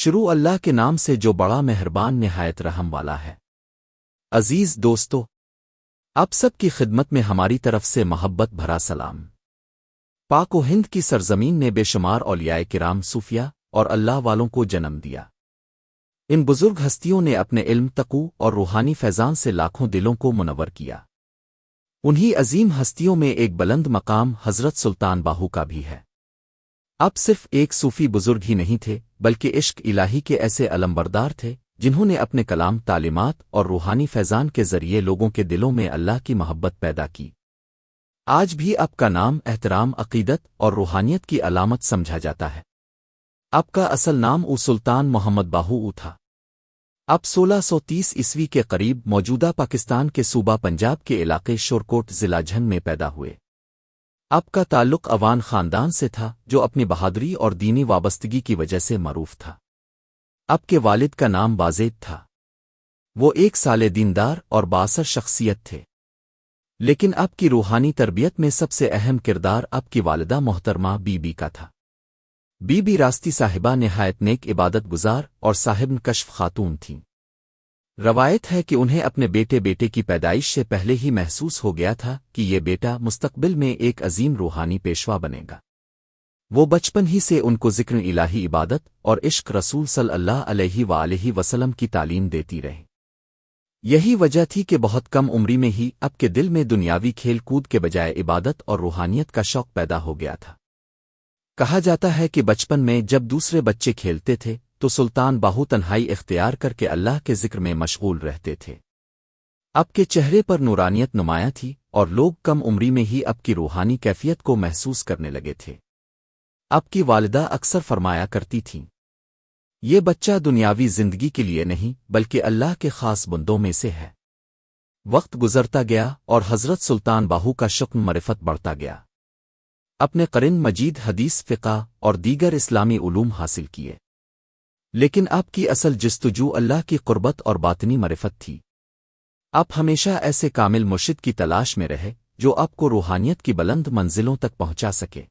شروع اللہ کے نام سے جو بڑا مہربان نہایت رحم والا ہے۔ عزیز دوستو، آپ سب کی خدمت میں ہماری طرف سے محبت بھرا سلام۔ پاک و ہند کی سرزمین نے بے شمار اولیاء کرام صوفیہ اور اللہ والوں کو جنم دیا۔ ان بزرگ ہستیوں نے اپنے علم، تقوی اور روحانی فیضان سے لاکھوں دلوں کو منور کیا۔ انہی عظیم ہستیوں میں ایک بلند مقام حضرت سلطان باہو کا بھی ہے۔ اب صرف ایک صوفی بزرگ ہی نہیں تھے، بلکہ عشق الہی کے ایسے علمبردار تھے جنہوں نے اپنے کلام، تعلیمات اور روحانی فیضان کے ذریعے لوگوں کے دلوں میں اللہ کی محبت پیدا کی۔ آج بھی اب کا نام احترام، عقیدت اور روحانیت کی علامت سمجھا جاتا ہے۔ اب کا اصل نام سلطان محمد باہو تھا۔ اب 1630 عیسوی کے قریب موجودہ پاکستان کے صوبہ پنجاب کے علاقے شورکوٹ ضلع جھنگ میں پیدا ہوئے۔ اب کا تعلق اوان خاندان سے تھا جو اپنی بہادری اور دینی وابستگی کی وجہ سے معروف تھا۔ اب کے والد کا نام بازید تھا۔ وہ ایک سالے دیندار اور بااثر شخصیت تھے، لیکن اب کی روحانی تربیت میں سب سے اہم کردار اب کی والدہ محترمہ بی بی کا تھا۔ بی بی راستی صاحبہ نہایت نیک، عبادت گزار اور صاحب کشف خاتون تھیں۔ روایت ہے کہ انہیں اپنے بیٹے کی پیدائش سے پہلے ہی محسوس ہو گیا تھا کہ یہ بیٹا مستقبل میں ایک عظیم روحانی پیشوا بنے گا۔ وہ بچپن ہی سے ان کو ذکر الہی، عبادت اور عشق رسول صلی اللہ علیہ وآلہ وسلم کی تعلیم دیتی رہی۔ یہی وجہ تھی کہ بہت کم عمری میں ہی اب کے دل میں دنیاوی کھیل کود کے بجائے عبادت اور روحانیت کا شوق پیدا ہو گیا تھا۔ کہا جاتا ہے کہ بچپن میں جب دوسرے بچے کھیلتے تھے تو سلطان باہو تنہائی اختیار کر کے اللہ کے ذکر میں مشغول رہتے تھے۔ اب کے چہرے پر نورانیت نمایاں تھی اور لوگ کم عمری میں ہی اب کی روحانی کیفیت کو محسوس کرنے لگے تھے۔ اب کی والدہ اکثر فرمایا کرتی تھیں، یہ بچہ دنیاوی زندگی کے لیے نہیں بلکہ اللہ کے خاص بندوں میں سے ہے۔ وقت گزرتا گیا اور حضرت سلطان باہو کا شکم معرفت بڑھتا گیا۔ اپنے قرن مجید، حدیث، فقہ اور دیگر اسلامی علوم حاصل کیے، لیکن آپ کی اصل جستجو اللہ کی قربت اور باطنی معرفت تھی۔ آپ ہمیشہ ایسے کامل مرشد کی تلاش میں رہے جو آپ کو روحانیت کی بلند منزلوں تک پہنچا سکے۔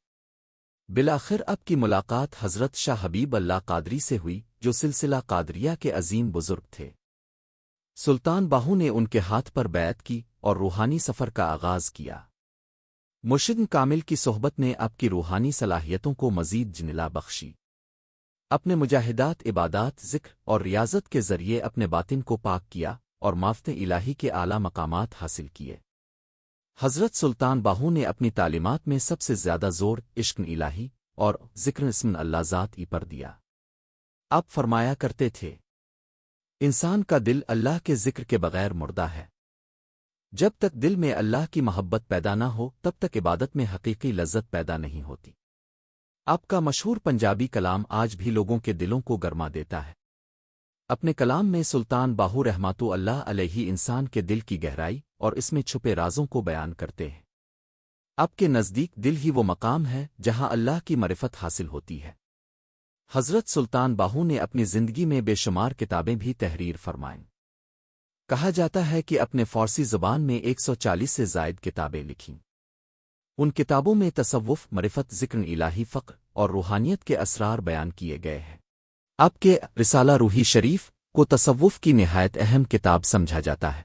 بالآخر آپ کی ملاقات حضرت شاہ حبیب اللہ قادری سے ہوئی جو سلسلہ قادریہ کے عظیم بزرگ تھے۔ سلطان باہو نے ان کے ہاتھ پر بیعت کی اور روحانی سفر کا آغاز کیا۔ مرشد کامل کی صحبت نے آپ کی روحانی صلاحیتوں کو مزید جنلا بخشی۔ اپنے مجاہدات، عبادات، ذکر اور ریاضت کے ذریعے اپنے باطن کو پاک کیا اور معرفت الہی کے اعلیٰ مقامات حاصل کیے۔ حضرت سلطان باہو نے اپنی تعلیمات میں سب سے زیادہ زور عشق الہی اور ذکر اسم اللہ ذات پر دیا۔ آپ فرمایا کرتے تھے، انسان کا دل اللہ کے ذکر کے بغیر مردہ ہے۔ جب تک دل میں اللہ کی محبت پیدا نہ ہو تب تک عبادت میں حقیقی لذت پیدا نہیں ہوتی۔ آپ کا مشہور پنجابی کلام آج بھی لوگوں کے دلوں کو گرما دیتا ہے۔ اپنے کلام میں سلطان باہو رحمۃ اللہ علیہ انسان کے دل کی گہرائی اور اس میں چھپے رازوں کو بیان کرتے ہیں۔ آپ کے نزدیک دل ہی وہ مقام ہے جہاں اللہ کی معرفت حاصل ہوتی ہے۔ حضرت سلطان باہو نے اپنی زندگی میں بے شمار کتابیں بھی تحریر فرمائیں۔ کہا جاتا ہے کہ اپنے فارسی زبان میں 140 سے زائد کتابیں لکھیں۔ ان کتابوں میں تصوف، معرفت، ذکر الہی، فقر اور روحانیت کے اسرار بیان کیے گئے ہیں۔ اب کے رسالہ روحی شریف کو تصوف کی نہایت اہم کتاب سمجھا جاتا ہے۔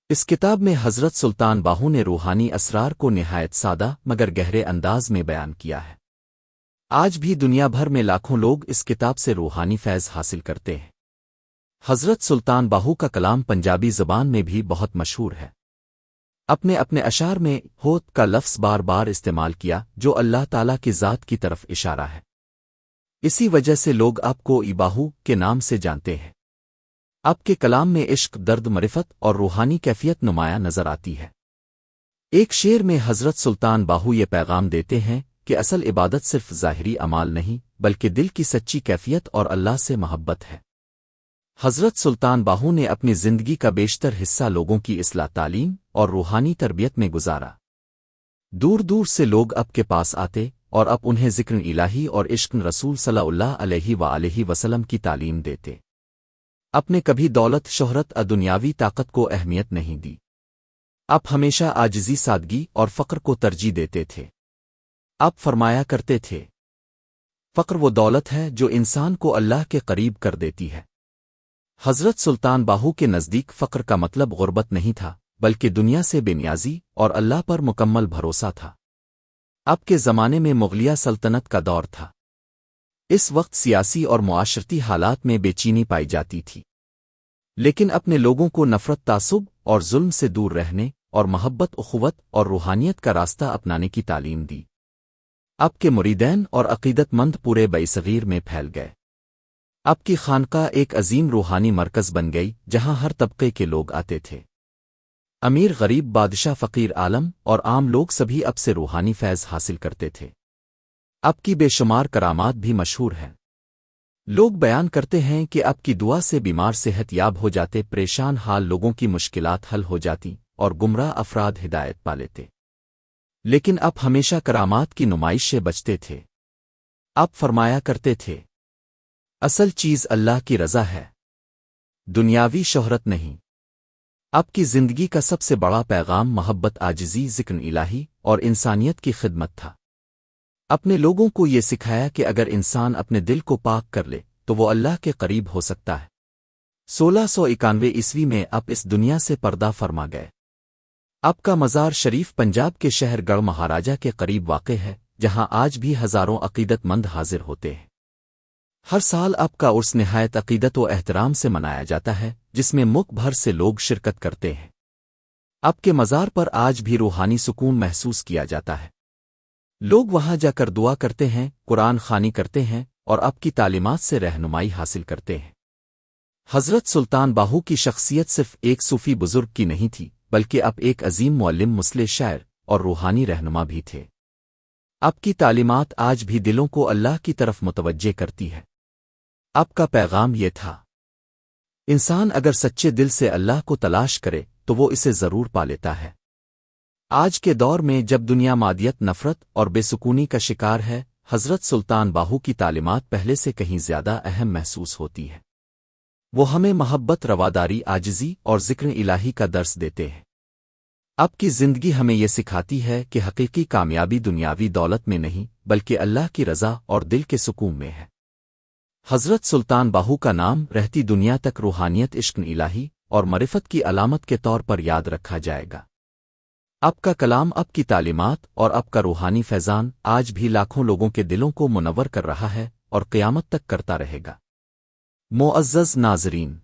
اس کتاب میں حضرت سلطان باہو نے روحانی اسرار کو نہایت سادہ مگر گہرے انداز میں بیان کیا ہے۔ آج بھی دنیا بھر میں لاکھوں لوگ اس کتاب سے روحانی فیض حاصل کرتے ہیں۔ حضرت سلطان باہو کا کلام پنجابی زبان میں بھی بہت مشہور ہے۔ اپنے اشعار میں ہوت کا لفظ بار بار استعمال کیا جو اللہ تعالیٰ کی ذات کی طرف اشارہ ہے۔ اسی وجہ سے لوگ آپ کو باہو کے نام سے جانتے ہیں۔ آپ کے کلام میں عشق، درد، معرفت اور روحانی کیفیت نمایاں نظر آتی ہے۔ ایک شعر میں حضرت سلطان باہو یہ پیغام دیتے ہیں کہ اصل عبادت صرف ظاہری اعمال نہیں بلکہ دل کی سچی کیفیت اور اللہ سے محبت ہے۔ حضرت سلطان باہو نے اپنی زندگی کا بیشتر حصہ لوگوں کی اصلاح، تعلیم اور روحانی تربیت میں گزارا۔ دور دور سے لوگ اب کے پاس آتے اور اب انہیں ذکر الہی اور عشق رسول صلی اللہ علیہ وآلہ وسلم کی تعلیم دیتے۔ اپنے کبھی دولت، شہرت، دنیاوی طاقت کو اہمیت نہیں دی۔ اب ہمیشہ عاجزی، سادگی اور فقر کو ترجیح دیتے تھے۔ اب فرمایا کرتے تھے، فقر وہ دولت ہے جو انسان کو اللہ کے قریب کر دیتی ہے۔ حضرت سلطان باہو کے نزدیک فقر کا مطلب غربت نہیں تھا، بلکہ دنیا سے بے نیازی اور اللہ پر مکمل بھروسہ تھا۔ اب کے زمانے میں مغلیہ سلطنت کا دور تھا۔ اس وقت سیاسی اور معاشرتی حالات میں بے چینی پائی جاتی تھی، لیکن اپنے لوگوں کو نفرت، تعصب اور ظلم سے دور رہنے اور محبت، اخوت اور روحانیت کا راستہ اپنانے کی تعلیم دی۔ اب کے مریدین اور عقیدت مند پورے صغیر میں پھیل گئے۔ اب کی خانقاہ ایک عظیم روحانی مرکز بن گئی جہاں ہر طبقے کے لوگ آتے تھے۔ امیر، غریب، بادشاہ، فقیر، عالم اور عام لوگ سبھی اب سے روحانی فیض حاصل کرتے تھے۔ اب کی بے شمار کرامات بھی مشہور ہیں۔ لوگ بیان کرتے ہیں کہ اب کی دعا سے بیمار صحت یاب ہو جاتے، پریشان حال لوگوں کی مشکلات حل ہو جاتی اور گمراہ افراد ہدایت پا لیتے۔ لیکن اب ہمیشہ کرامات کی نمائش سے بچتے تھے۔ اب فرمایا کرتے تھے، اصل چیز اللہ کی رضا ہے، دنیاوی شہرت نہیں۔ اب کی زندگی کا سب سے بڑا پیغام محبت، عاجزی، ذکر الہی اور انسانیت کی خدمت تھا۔ اپنے لوگوں کو یہ سکھایا کہ اگر انسان اپنے دل کو پاک کر لے تو وہ اللہ کے قریب ہو سکتا ہے۔ 1691 میں اب اس دنیا سے پردہ فرما گئے۔ اب کا مزار شریف پنجاب کے شہر گڑھ مہاراجہ کے قریب واقع ہے، جہاں آج بھی ہزاروں عقیدت مند حاضر ہوتے ہیں۔ ہر سال اب کا عرس نہایت عقیدت و احترام سے منایا جاتا ہے، جس میں ملک بھر سے لوگ شرکت کرتے ہیں۔ اب کے مزار پر آج بھی روحانی سکون محسوس کیا جاتا ہے۔ لوگ وہاں جا کر دعا کرتے ہیں، قرآن خوانی کرتے ہیں اور اب کی تعلیمات سے رہنمائی حاصل کرتے ہیں۔ حضرت سلطان باہو کی شخصیت صرف ایک صوفی بزرگ کی نہیں تھی، بلکہ اب ایک عظیم معلم، مصلح، شاعر اور روحانی رہنما بھی تھے۔ اب کی تعلیمات آج بھی دلوں کو اللہ کی طرف متوجہ کرتی ہے۔ اب کا پیغام یہ تھا، انسان اگر سچے دل سے اللہ کو تلاش کرے تو وہ اسے ضرور پا لیتا ہے۔ آج کے دور میں جب دنیا مادیت، نفرت اور بے سکونی کا شکار ہے، حضرت سلطان باہو کی تعلیمات پہلے سے کہیں زیادہ اہم محسوس ہوتی ہے۔ وہ ہمیں محبت، رواداری، عاجزی اور ذکر الہی کا درس دیتے ہیں۔ اب کی زندگی ہمیں یہ سکھاتی ہے کہ حقیقی کامیابی دنیاوی دولت میں نہیں، بلکہ اللہ کی رضا اور دل کے سکون میں ہے۔ حضرت سلطان باہو کا نام رہتی دنیا تک روحانیت، عشق الہی اور معرفت کی علامت کے طور پر یاد رکھا جائے گا۔ اب کا کلام، اب کی تعلیمات اور اب کا روحانی فیضان آج بھی لاکھوں لوگوں کے دلوں کو منور کر رہا ہے اور قیامت تک کرتا رہے گا۔ معزز ناظرین،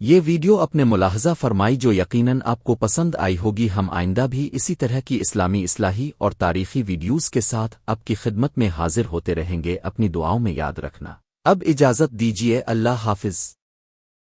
یہ ویڈیو اپنے ملاحظہ فرمائی جو یقیناً آپ کو پسند آئی ہوگی۔ ہم آئندہ بھی اسی طرح کی اسلامی اصلاحی اور تاریخی ویڈیوز کے ساتھ آپ کی خدمت میں حاضر ہوتے رہیں گے۔ اپنی دعاؤں میں یاد رکھنا۔ اب اجازت دیجیے، اللہ حافظ۔